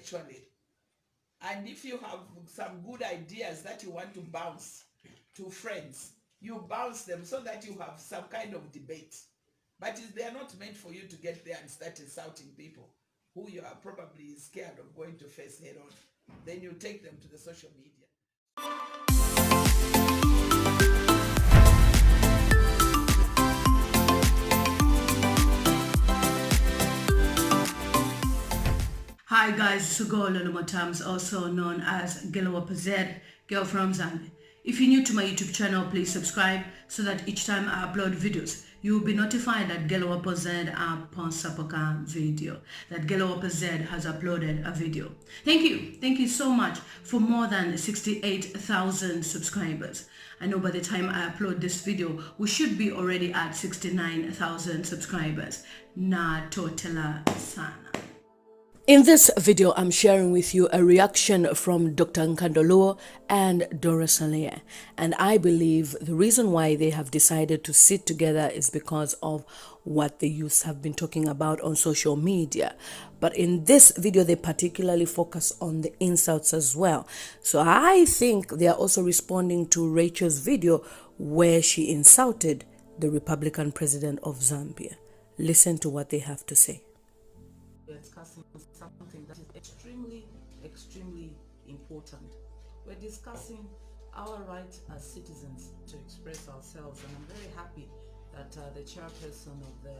actually. And if you have some good ideas that you want to bounce to friends, you bounce them so that you have some kind of debate. But they are not meant for you to get there and start insulting people who you are probably scared of going to face head on. Then you take them to the social media. Hi guys, Sugo lilymutamztv, also known as Gelawapaz, girl from Zambia. If you're new to my YouTube channel, please subscribe so that each time I upload videos, you will be notified that Gelawapaz Ponsapoka video, that Gelawapaz has uploaded a video. Thank you so much for more than 68,000 subscribers. I know by the time I upload this video, we should be already at 69,000 subscribers. Na totela sana. In this video, I'm sharing with you a reaction from Dr. Nkandu and Dora Siliya. And I believe the reason why they have decided to sit together is because of what the youths have been talking about on social media. But in this video, they particularly focus on the insults as well. So I think they are also responding to Rachael's video where she insulted the Republican president of Zambia. Listen to what they have to say. We're discussing something that is extremely important. We're discussing our right as citizens to express ourselves, and I'm very happy that the chairperson of the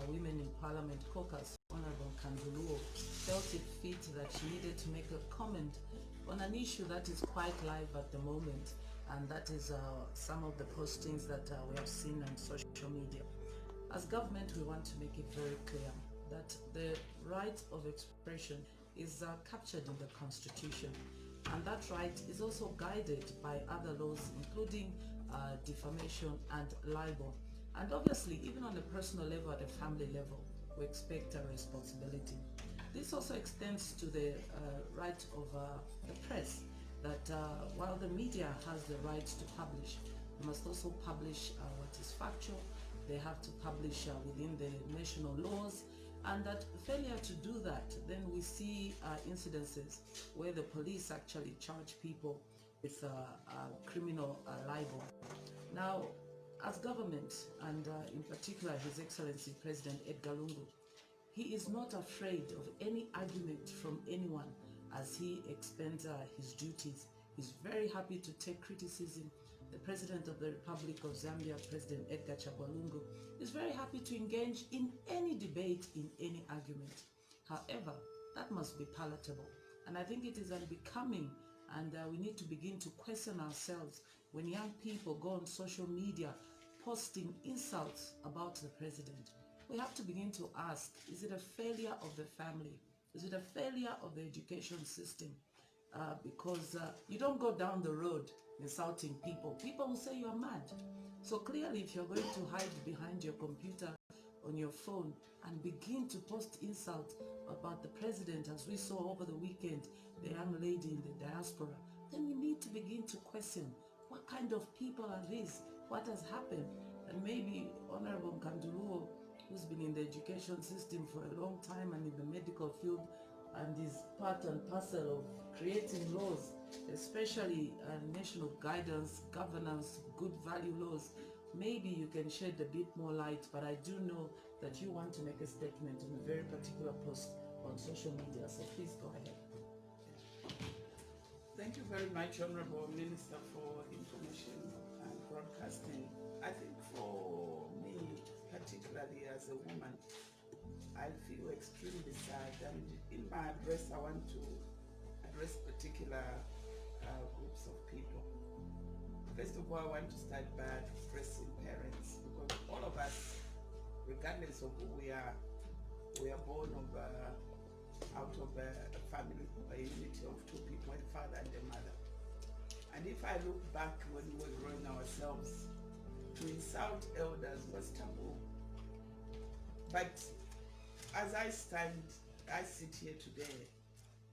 Women in Parliament Caucus, Honorable Nkandu, felt it fit that she needed to make a comment on an issue that is quite live at the moment, and that is some of the postings that we have seen on social media. As government, we want to make it very clear that the right of expression is captured in the Constitution, and that right is also guided by other laws, including defamation and libel. And obviously, even on a personal level, at a family level, we expect a responsibility. This also extends to the right of the press, that while the media has the right to publish, they must also publish what is factual. They have to publish within the national laws, and that failure to do that, then we see incidences where the police actually charge people with criminal libel. Now, as government, and in particular His Excellency President Edgar Lungu, he is not afraid of any argument from anyone as he expends his duties. He's very happy to take criticism. The President of the Republic of Zambia, President Edgar Lungu, is very happy to engage in any debate, in any argument. However, that must be palatable. And I think it is unbecoming, and we need to begin to question ourselves when young people go on social media posting insults about the President. We have to begin to ask, is it a failure of the family? Is it a failure of the education system? Because you don't go down the road insulting people. People will say you're mad. So clearly, if you're going to hide behind your computer on your phone and begin to post insults about the president, as we saw over the weekend, the young lady in the diaspora, then we need to begin to question, what kind of people are these? What has happened? And maybe Honorable Nkandu, who's been in the education system for a long time and in the medical field, and is part and parcel of creating laws, especially national guidance, governance, good value laws. Maybe you can shed a bit more light, but I do know that you want to make a statement in a very particular post on social media, so please go ahead. Thank you very much, Honorable Minister, for information and broadcasting. I think for me, particularly as a woman, I feel extremely sad, and in my address I want to address particular groups of people. First of all, I want to start by addressing parents, because all of us, regardless of who we are born out of a family, a unity of two people, a father and a mother. And if I look back when we were growing ourselves, to insult elders was taboo. But as I sit here today,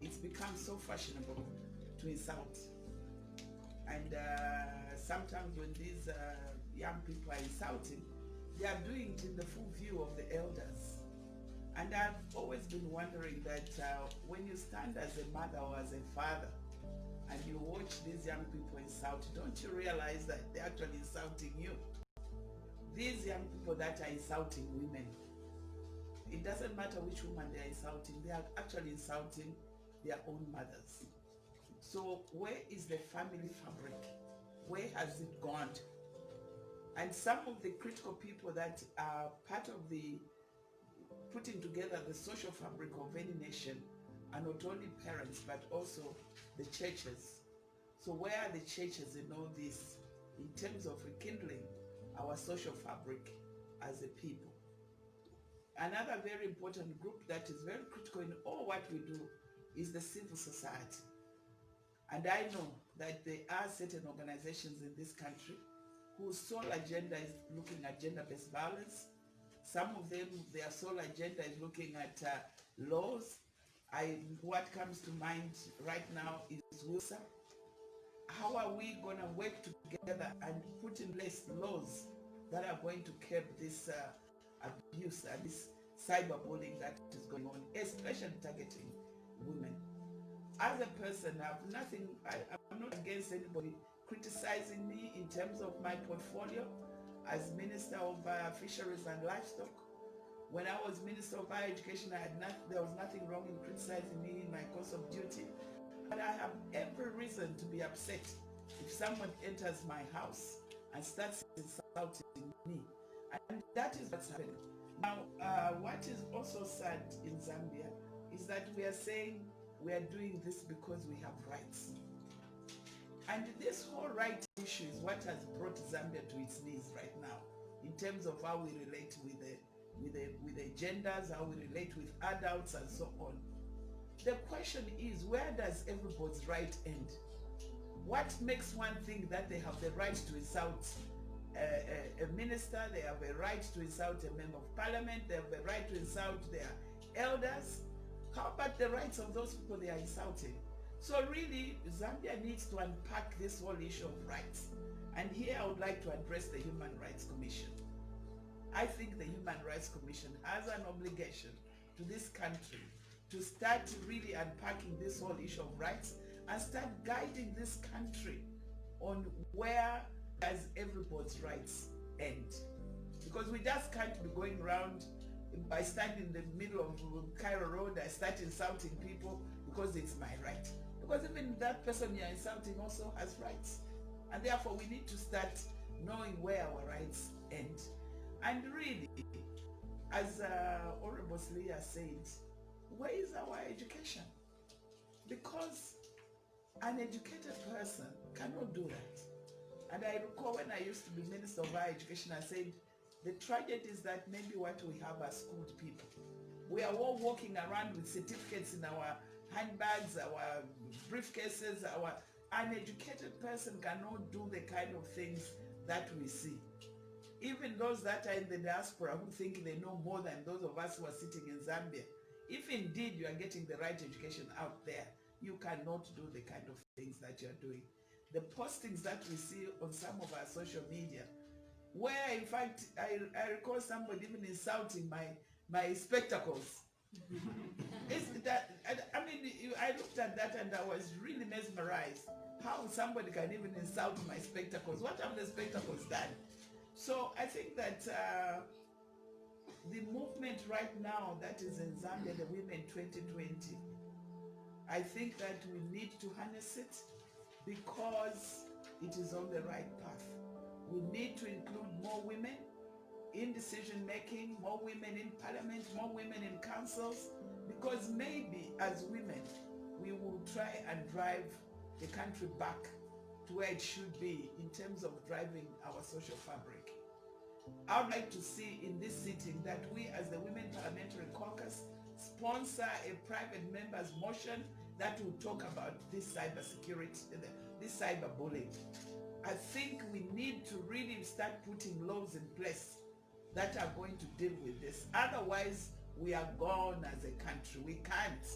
it's become so fashionable to insult. And sometimes when these young people are insulting, they are doing it in the full view of the elders. And I've always been wondering that when you stand as a mother or as a father and you watch these young people insult, don't you realize that they're actually insulting you? These young people that are insulting women, it doesn't matter which woman they are insulting, they are actually insulting their own mothers. So where is the family fabric? Where has it gone? And some of the critical people that are part of the putting together the social fabric of any nation are not only parents but also the churches. So where are the churches in all this in terms of rekindling our social fabric as a people? Another very important group that is very critical in all what we do is the civil society. And I know that there are certain organizations in this country whose sole agenda is looking at gender-based violence. Some of them, their sole agenda is looking at laws. What comes to mind right now is WILSA. How are we going to work together and put in place laws that are going to curb this abuse and this cyberbullying that is going on, especially targeting women? As a person, I'm not against anybody criticizing me in terms of my portfolio as Minister of Fisheries and Livestock. When I was Minister of Higher Education, there was nothing wrong in criticizing me in my course of duty. But I have every reason to be upset if someone enters my house and starts insulting me. And that is what's happening. Now, what is also sad in Zambia is that we are saying we are doing this because we have rights. And this whole right issue is what has brought Zambia to its knees right now in terms of how we relate with the genders, how we relate with adults and so on. The question is, where does everybody's right end? What makes one think that they have the right to insult a minister, they have a right to insult a member of parliament, they have the right to insult their elders? How about the rights of those people they are insulting? So really, Zambia needs to unpack this whole issue of rights. And here I would like to address the Human Rights Commission. I think the Human Rights Commission has an obligation to this country to start really unpacking this whole issue of rights and start guiding this country on where does everybody's rights end. Because we just can't be going around by standing in the middle of Cairo Road, I start insulting people because it's my right. Because even that person you're insulting also has rights. And therefore we need to start knowing where our rights end. And really, as Honorable Siliya said, where is our education? Because an educated person cannot do that. And I recall when I used to be Minister of Higher Education, I said, the tragedy is that maybe what we have are schooled people. We are all walking around with certificates in our handbags, our briefcases. An educated person cannot do the kind of things that we see. Even those that are in the diaspora who think they know more than those of us who are sitting in Zambia, if indeed you are getting the right education out there, you cannot do the kind of things that you're doing. The postings that we see on some of our social media, where in fact I recall somebody even insulting my spectacles. I looked at that and I was really mesmerized how somebody can even insult my spectacles. What have the spectacles done? So I think that the movement right now that is in Zambia, the Women 2020, I think that we need to harness it because it is on the right path. We need to include more women in decision making, more women in parliament, more women in councils, because maybe as women we will try and drive the country back to where it should be in terms of driving our social fabric. I would like to see in this sitting that we as the Women Parliamentary Caucus sponsor a private member's motion that will talk about this cyber security, this cyberbullying. I think we need to really start putting laws in place that are going to deal with this. Otherwise, we are gone as a country. We can't.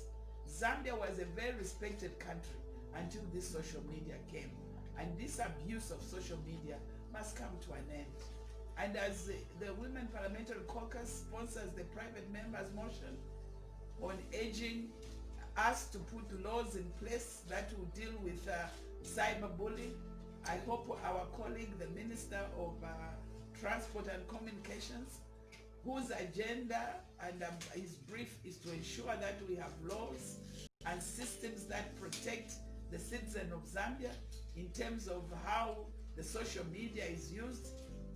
Zambia was a very respected country until this social media came. And this abuse of social media must come to an end. And as the Women Parliamentary Caucus sponsors the private members motion on urging us to put laws in place that will deal with cyberbullying, I hope our colleague, the Minister of Transport and Communications, whose agenda and his brief is to ensure that we have laws and systems that protect the citizen of Zambia in terms of how the social media is used,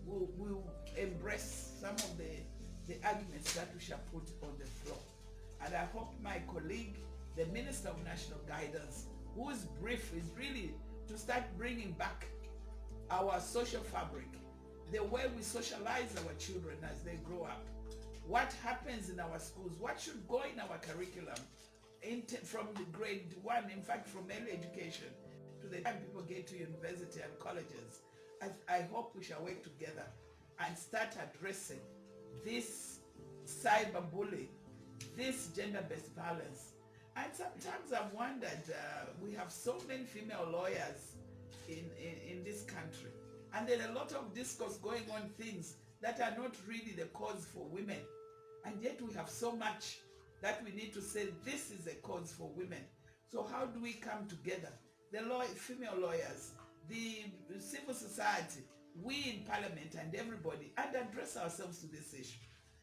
will embrace some of the arguments that we shall put on the floor. And I hope my colleague, the Minister of National Guidance, whose brief is really to start bringing back our social fabric, the way we socialize our children as they grow up, what happens in our schools, what should go in our curriculum from the grade 1, in fact from early education to the time people get to university and colleges. I hope we shall work together and start addressing this cyberbullying, this gender-based violence. And sometimes I've wondered, we have so many female lawyers in this country, and there's a lot of discourse going on things that are not really the cause for women, and yet we have so much that we need to say this is a cause for women. So how do we come together, the female lawyers, the civil society, we in Parliament and everybody, and address ourselves to this issue?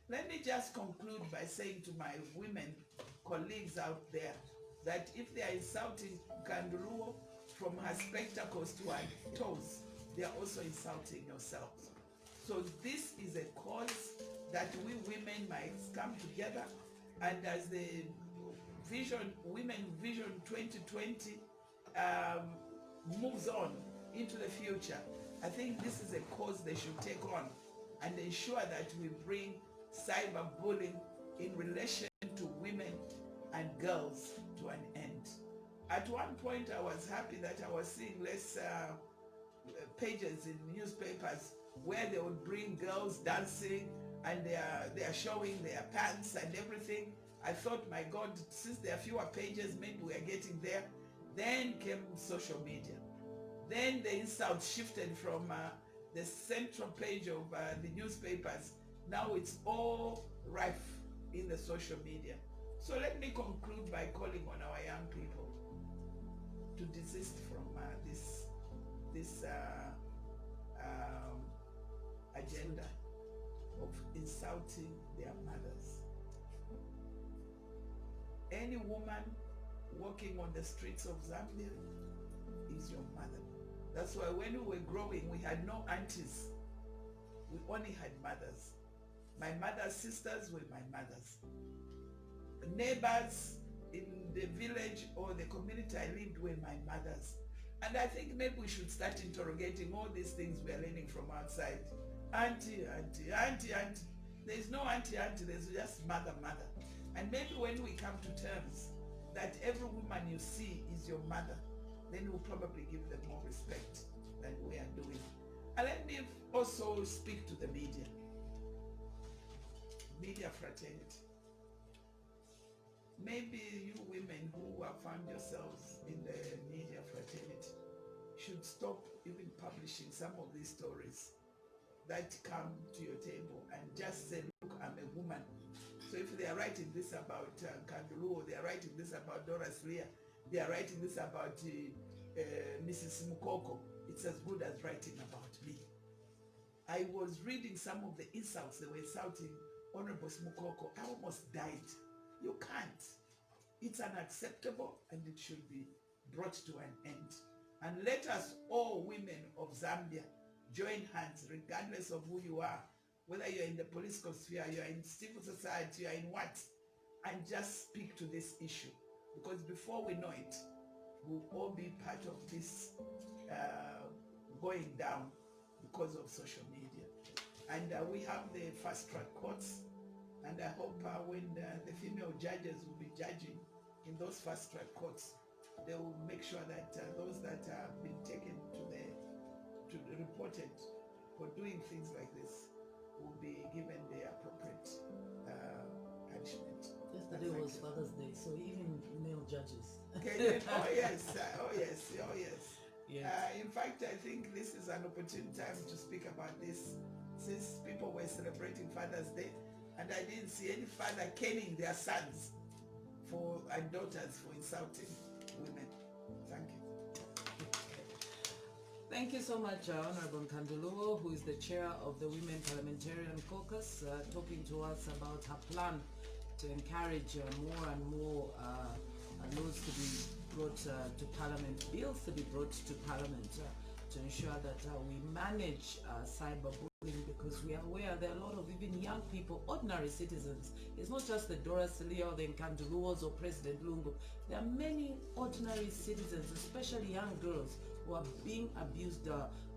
Let me just conclude by saying to my women colleagues out there that if they are insulting Nkandu from her spectacles to her toes, they are also insulting yourselves. So this is a cause that we women might come together, and as the Women Vision 2020 moves on into the future, I think this is a cause they should take on and ensure that we bring cyberbullying in relation to women and girls to an end. At one point I was happy that I was seeing less pages in newspapers where they would bring girls dancing and they are showing their pants and everything. I thought, my God, since there are fewer pages, maybe we are getting there. Then came social media. Then the insult shifted from the central page of the newspapers. Now it's all rife in the social media. So let me conclude by calling on our young people to desist from this agenda of insulting their mothers. Any woman walking on the streets of Zambia is your mother. That's why when we were growing, we had no aunties. We only had mothers. My mother's sisters were my mothers. The neighbors in the village or the community I lived were my mothers. And I think maybe we should start interrogating all these things we are learning from outside. Auntie, auntie, auntie, auntie. There is no auntie, auntie, there's just mother, mother. And maybe when we come to terms that every woman you see is your mother, then we'll probably give them more respect than we are doing. And let me also speak to the media fraternity. Maybe you women who have found yourselves in the media fraternity should stop even publishing some of these stories that come to your table and just say, look, I'm a woman. So if they are writing this about Nkandu, they are writing this about Dora, Siliya, they are writing this about Mrs. Mukoko, it's as good as writing about me. I was reading some of the insults they were insulting Honorable Mukoko. I almost died. You can't. It's unacceptable and it should be brought to an end. And let us all women of Zambia join hands, regardless of who you are, whether you're in the political sphere, you're in civil society, you're in what, and just speak to this issue. Because before we know it, we'll all be part of this going down because of social media. And we have the fast-track courts, and I hope when the female judges will be judging in those fast-track courts, they will make sure that those that have been taken to the reported for doing things like this will be given the appropriate punishment. Yesterday was Father's Day, so even male judges. Okay, oh yes, oh yes, oh yes. Yes. In fact, I think this is an opportune time to speak about this since people were celebrating Father's Day, and I didn't see any father caning their sons and daughters for insulting women. Thank you. Thank you so much, Honorable Nkandu, who is the chair of the Women Parliamentarian Caucus, talking to us about her plan to encourage more and more laws to be brought to Parliament, bills to be brought to Parliament to ensure that we manage cyberbullying, because we are aware there are a lot of even young people, ordinary citizens. It's not just the Dora, Siliya, or the Nkandu or President Lungu. There are many ordinary citizens, especially young girls, who are being abused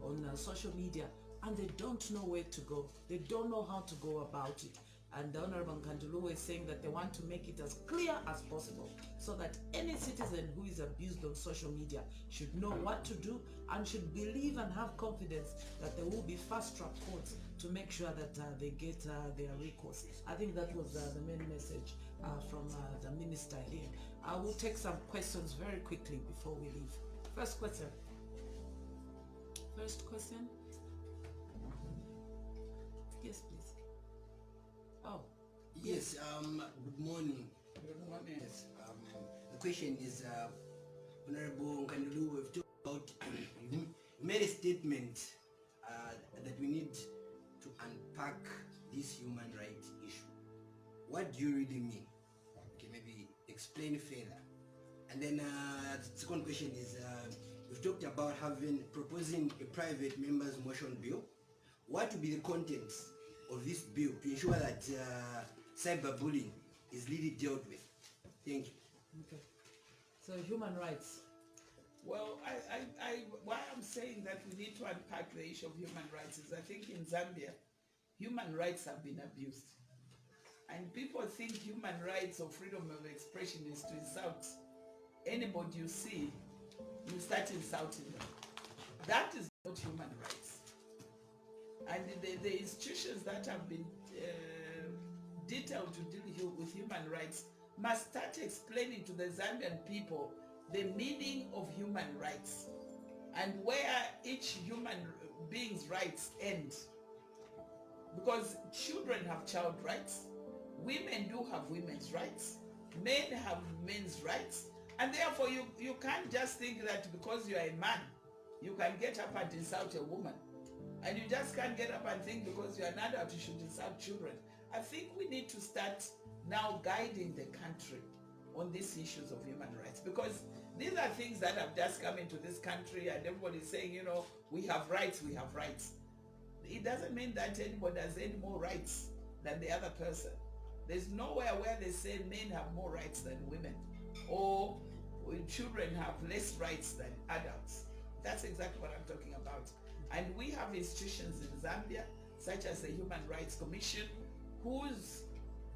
on social media, and they don't know where to go. They don't know how to go about it. And the Honorable Nkandu is saying that they want to make it as clear as possible so that any citizen who is abused on social media should know what to do and should believe and have confidence that there will be fast-track courts to make sure that they get their recourse. I think that was the main message from the minister here. I will take some questions very quickly before we leave. First question. Yes, please. Oh. Yes, good morning. Good morning. Yes, the question is, Honorable Nkandu, we've talked about, you made a statement that we need to unpack this human rights issue. What do you really mean? Okay, maybe explain further. And then the second question is, we've talked about proposing a private members motion bill. What will be the contents of this bill to ensure that cyberbullying is really dealt with? Thank you. Okay. So human rights. Well, why I'm saying that we need to unpack the issue of human rights is I think in Zambia, human rights have been abused. And people think human rights or freedom of expression is to insult anybody you see, you start insulting them. That is not human rights. And the institutions that have been detailed to deal with human rights must start explaining to the Zambian people the meaning of human rights and where each human being's rights end. Because children have child rights, women do have women's rights, men have men's rights, and therefore you can't just think that because you are a man, you can get up and insult a woman. And you just can't get up and think because you're an adult you should insult children. I think we need to start now guiding the country on these issues of human rights, because these are things that have just come into this country and everybody's saying, you know, we have rights, we have rights. It doesn't mean that anybody has any more rights than the other person. There's nowhere where they say men have more rights than women, or children have less rights than adults. That's exactly what I'm talking about. And we have institutions in Zambia, such as the Human Rights Commission, whose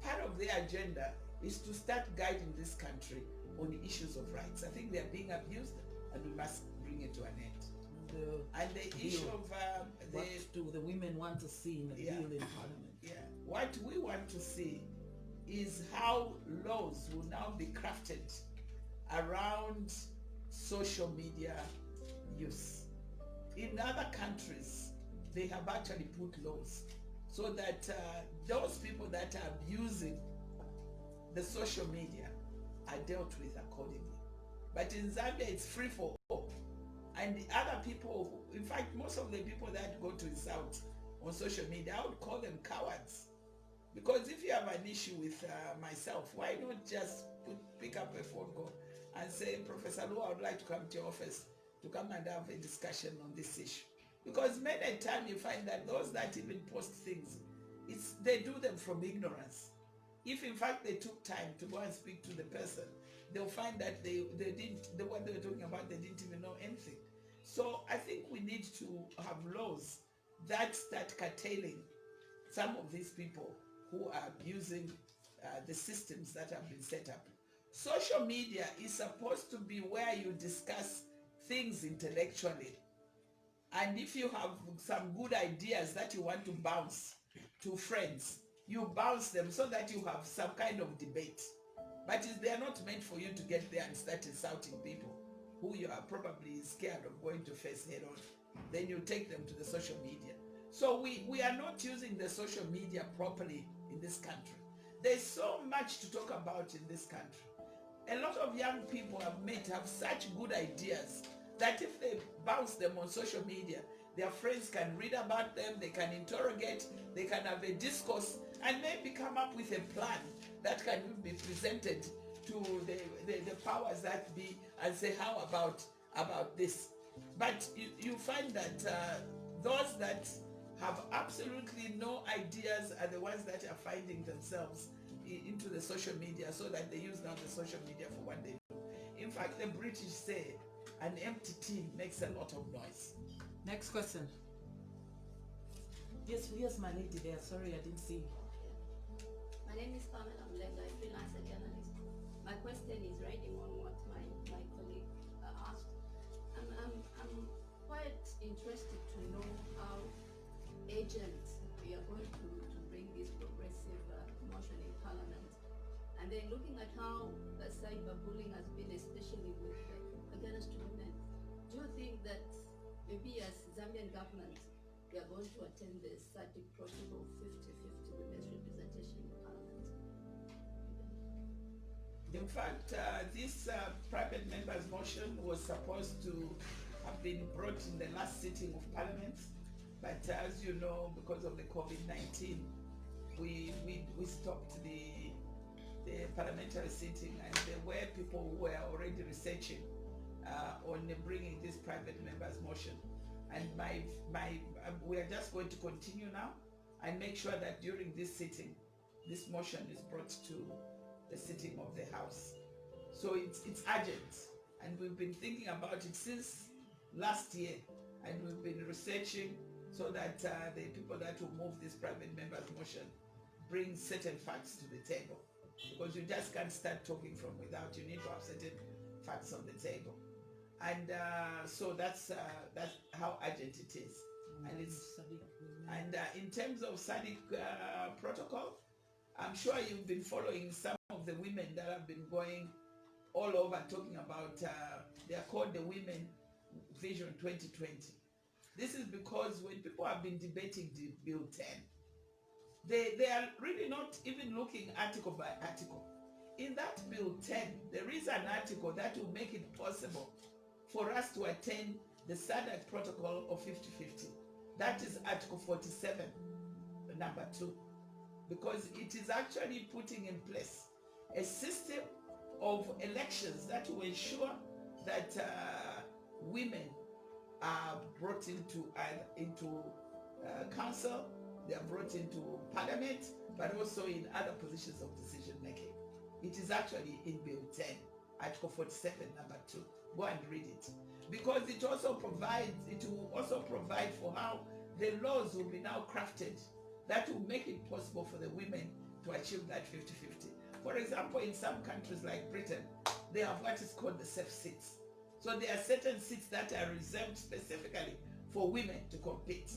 part of their agenda is to start guiding this country on the issues of rights. I think they are being abused and we must bring it to an end. And the issue of what do the women want to see in the bill in Parliament? Yeah, what we want to see is how laws will now be crafted around social media use. In other countries, they have actually put laws so that those people that are abusing the social media are dealt with accordingly. But in Zambia, it's free for all. And the other people, in fact, most of the people that go to insult on social media, I would call them cowards. Because if you have an issue with myself, why not just pick up a phone call and say, Professor Lu, I would like to come to your office to come and have a discussion on this issue. Because many a time you find that those that even post things, they do them from ignorance. If in fact they took time to go and speak to the person, they'll find that what they were talking about, they didn't even know anything. So I think we need to have laws that start curtailing some of these people who are abusing the systems that have been set up. Social media is supposed to be where you discuss things intellectually. And if you have some good ideas that you want to bounce to friends, you bounce them so that you have some kind of debate. But they are not meant for you to get there and start insulting people who you are probably scared of going to face head on. Then you take them to the social media. So we are not using the social media properly in this country. There's so much to talk about in this country. A lot of young people have such good ideas that if they bounce them on social media, their friends can read about them, they can interrogate, they can have a discourse, and maybe come up with a plan that can be presented to the powers that be and say, how about this? But you find that those that have absolutely no ideas are the ones that are finding themselves into the social media, so that they use now the social media for what they do. In fact, the British say an empty tin makes a lot of noise. Next question. Yes, here's my lady there. Sorry, I didn't see. My name is Pamela Mlenga, a freelancer journalist. My question is riding on what my colleague asked. I'm quite interested to know how urgent we are going to bring this progressive motion in Parliament. And then looking at how cyberbullying has been, especially with against women, do you think that maybe as Zambian government, we are going to attend the SADC protocol 50-50 women's representation in Parliament? In fact, this private member's motion was supposed to have been brought in the last sitting of Parliament, but as you know, because of the COVID-19, we stopped the parliamentary sitting, and there were people who were already researching on bringing this private member's motion. And we are just going to continue now and make sure that during this sitting, this motion is brought to the sitting of the House. So it's urgent, and we've been thinking about it since last year, and we've been researching so that the people that will move this private member's motion bring certain facts to the table, because you just can't start talking from without. You need to have certain facts on the table. And so that's how urgent it is. And in terms of SADC protocol, I'm sure you've been following some of the women that have been going all over talking about, they are called the Women Vision 2020. This is because when people have been debating the Bill 10, they are really not even looking article by article. In that Bill 10, there is an article that will make it possible for us to attain the SADC protocol of 50-50. That is Article 47, number 2, because it is actually putting in place a system of elections that will ensure that women are brought into council, they are brought into parliament, but also in other positions of decision making. It is actually in Bill 10, Article 47, number 2. Go and read it, because it will also provide for how the laws will be now crafted that will make it possible for the women to achieve that 50-50. For example, in some countries like Britain, they have what is called the safe seats. So there are certain seats that are reserved specifically for women to compete.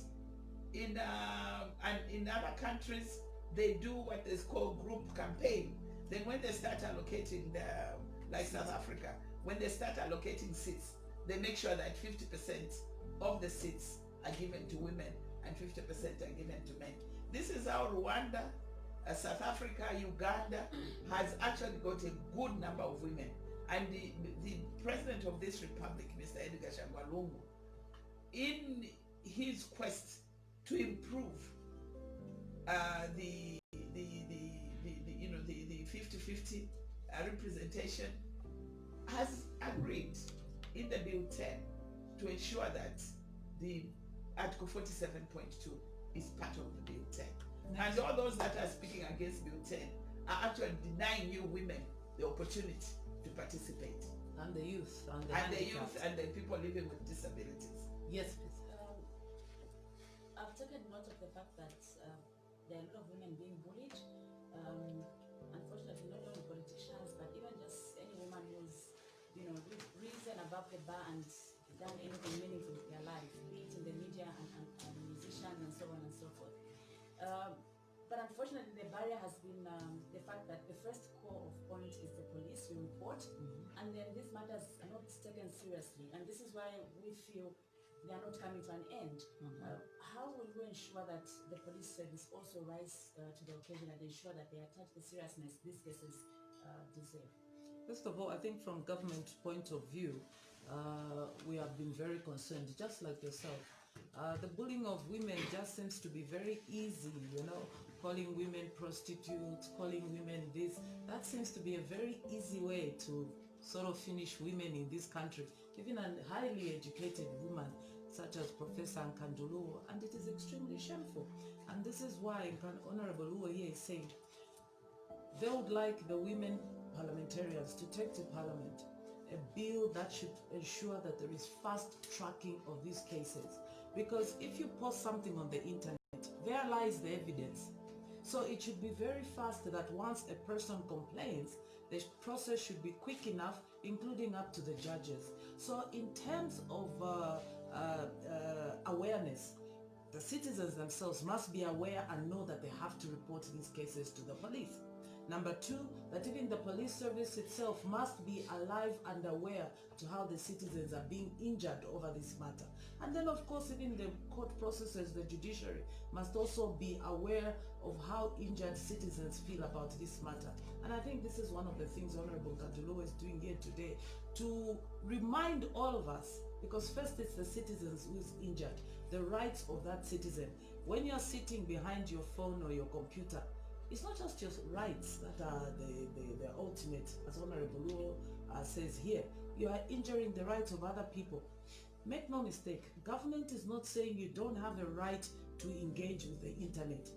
And in other countries, they do what is called group campaign. Then when they start allocating like South Africa, when they start allocating seats, they make sure that 50% of the seats are given to women and 50% are given to men. This is how Rwanda, South Africa, Uganda has actually got a good number of women. And the president of this republic, Mr. Edgar Lungu, in his quest to improve the 50-50 representation, has agreed in the Bill 10 to ensure that the Article 47.2 is part of the Bill 10. And all those that are speaking against Bill 10 are actually denying you women the opportunity to participate. And the youth. And the youth and the people living with disabilities. Yes, please. I've taken note of the fact that there are a lot of women being bullied. Unfortunately, not only politicians, but even just any woman who's, risen above the bar and done anything meaningful with their life, be it in the media and musicians and so on and so forth. But unfortunately, the barrier has been the fact that the first core of point is the police, you report, and then these matters are not taken seriously. And this is why we feel they are not coming to an end. How will we ensure that the police service also rise to the occasion and ensure that they attach the seriousness these cases deserve? First of all, I think from government point of view, we have been very concerned, just like yourself. The bullying of women just seems to be very easy, calling women prostitutes, calling women this. That seems to be a very easy way to sort of finish women in this country. Even a highly educated woman such as Professor Nkandu, and it is extremely shameful. And this is why Honorable Luo here is saying they would like the women parliamentarians to take to Parliament a bill that should ensure that there is fast tracking of these cases. Because if you post something on the internet, there lies the evidence. So it should be very fast that once a person complains, the process should be quick enough, including up to the judges. So in terms of awareness, the citizens themselves must be aware and know that they have to report these cases to the police. Number two, that even the police service itself must be alive and aware to how the citizens are being injured over this matter. And then of course, even the court processes, the judiciary must also be aware of how injured citizens feel about this matter. And I think this is one of the things Honorable Nkandu is doing here today, to remind all of us, because first it's the citizens who is injured, the rights of that citizen. When you're sitting behind your phone or your computer, it's not just your rights that are the ultimate, as Honorable Luo says here. You are injuring the rights of other people. Make no mistake, government is not saying you don't have a right to engage with the internet.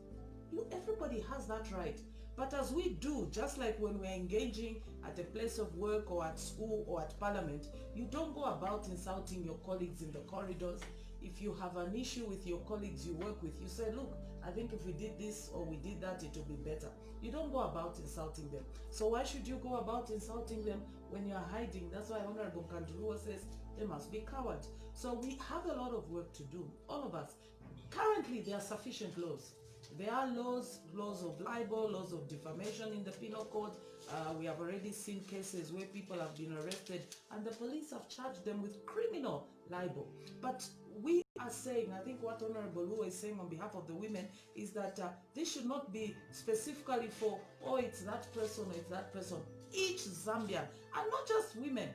Everybody has that right. But as we do, just like when we're engaging at a place of work or at school or at Parliament, you don't go about insulting your colleagues in the corridors. If you have an issue with your colleagues you work with, you say, look, I think if we did this or we did that, it would be better. You don't go about insulting them. So why should you go about insulting them when you're hiding? That's why Honorable Nkandu says they must be cowards. So we have a lot of work to do, all of us. Currently, there are sufficient laws. There are laws of libel, laws of defamation in the penal code. We have already seen cases where people have been arrested and the police have charged them with criminal libel. But we are saying, I think what Honorable Luo is saying on behalf of the women is that this should not be specifically for, oh, it's that person or it's that person. Each Zambian, and not just women,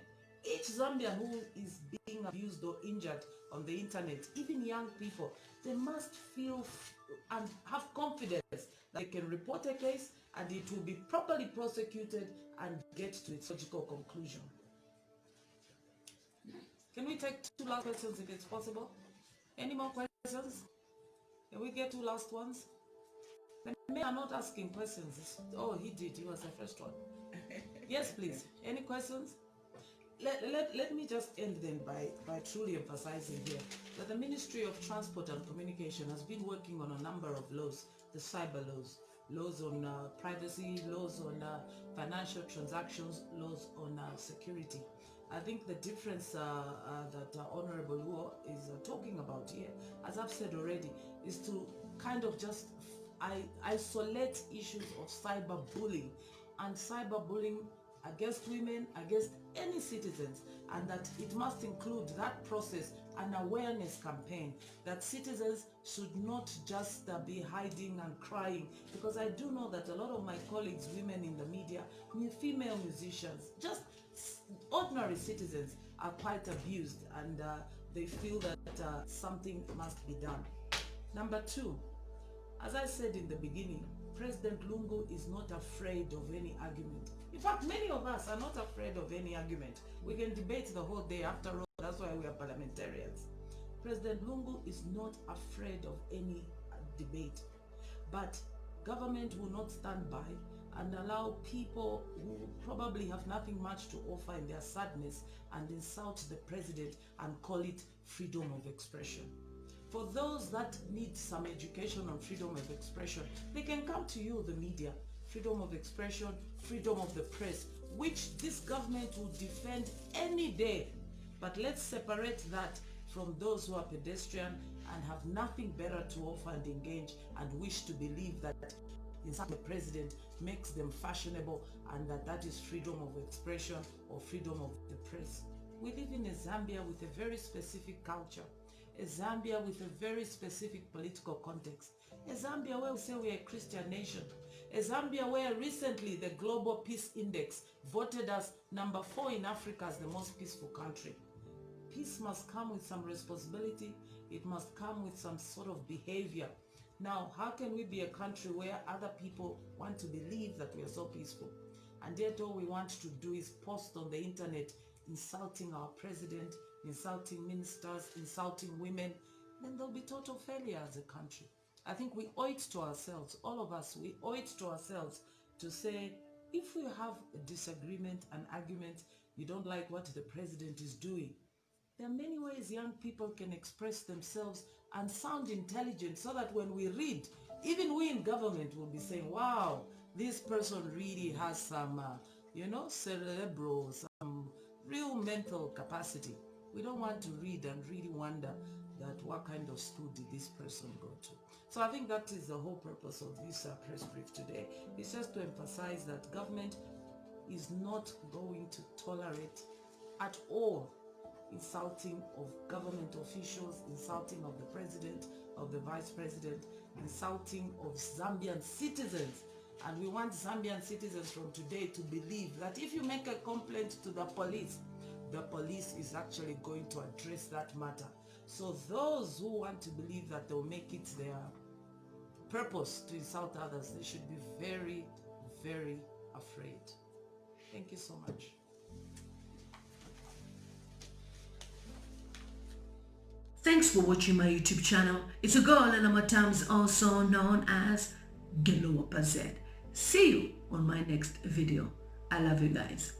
each Zambian who is being abused or injured on the internet, even young people, they must feel and have confidence that they can report a case and it will be properly prosecuted and get to its logical conclusion. Can we take 2 last questions if it's possible? Any more questions? Can we get 2 last ones? The men are not asking questions. Oh, he did. He was the first one. Yes, please. Any questions? Let me just end then by truly emphasizing here that the Ministry of Transport and Communication has been working on a number of laws, the cyber laws, laws on privacy, laws on financial transactions, laws on security. I think the difference that Honorable Luo is talking about here, as I've said already, is to kind of just isolate issues of cyberbullying and cyberbullying against women, against any citizens, and that it must include that process, an awareness campaign, that citizens should not just be hiding and crying, because I do know that a lot of my colleagues, women in the media, female musicians, just ordinary citizens are quite abused, and they feel that something must be done. Number 2, as I said in the beginning, President Lungu is not afraid of any argument. In fact, many of us are not afraid of any argument. We can debate the whole day, after all, that's why we are parliamentarians. President Lungu is not afraid of any debate. But government will not stand by and allow people who probably have nothing much to offer in their sadness and insult the president and call it freedom of expression. For those that need some education on freedom of expression, they can come to you, the media. Freedom of expression, freedom of the press, which this government will defend any day. But let's separate that from those who are pedestrian and have nothing better to offer and engage and wish to believe that inside the president makes them fashionable and that is freedom of expression or freedom of the press. We live in a Zambia with a very specific culture a Zambia with a very specific political context, a Zambia where we say we are a Christian nation, a Zambia where recently the Global Peace Index voted us number 4 in Africa as the most peaceful country. Peace must come with some responsibility. It must come with some sort of behavior. Now, how can we be a country where other people want to believe that we are so peaceful, and yet all we want to do is post on the internet insulting our president, insulting ministers, insulting women? Then there'll be total failure as a country. I think we owe it to ourselves, all of us, we owe it to ourselves to say, if we have a disagreement, an argument, you don't like what the president is doing, there are many ways young people can express themselves and sound intelligent, so that when we read, even we in government will be saying, wow, this person really has some, cerebral, some real mental capacity. We don't want to read and really wonder that what kind of school did this person go to. So I think that is the whole purpose of this press brief today. It's just to emphasize that government is not going to tolerate at all insulting of government officials, insulting of the president, of the vice president, insulting of Zambian citizens. And we want Zambian citizens from today to believe that if you make a complaint to the police is actually going to address that matter. So those who want to believe that they'll make it their purpose to insult others, they should be very, very afraid. Thank you so much. Thanks for watching my YouTube channel. It's a girl lilymutamztv, also known as Botha. See you on my next video. I love you guys.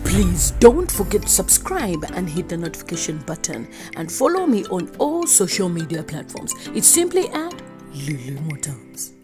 Please don't forget to subscribe and hit the notification button, and follow me on all social media platforms. It's simply at lilymutamztv.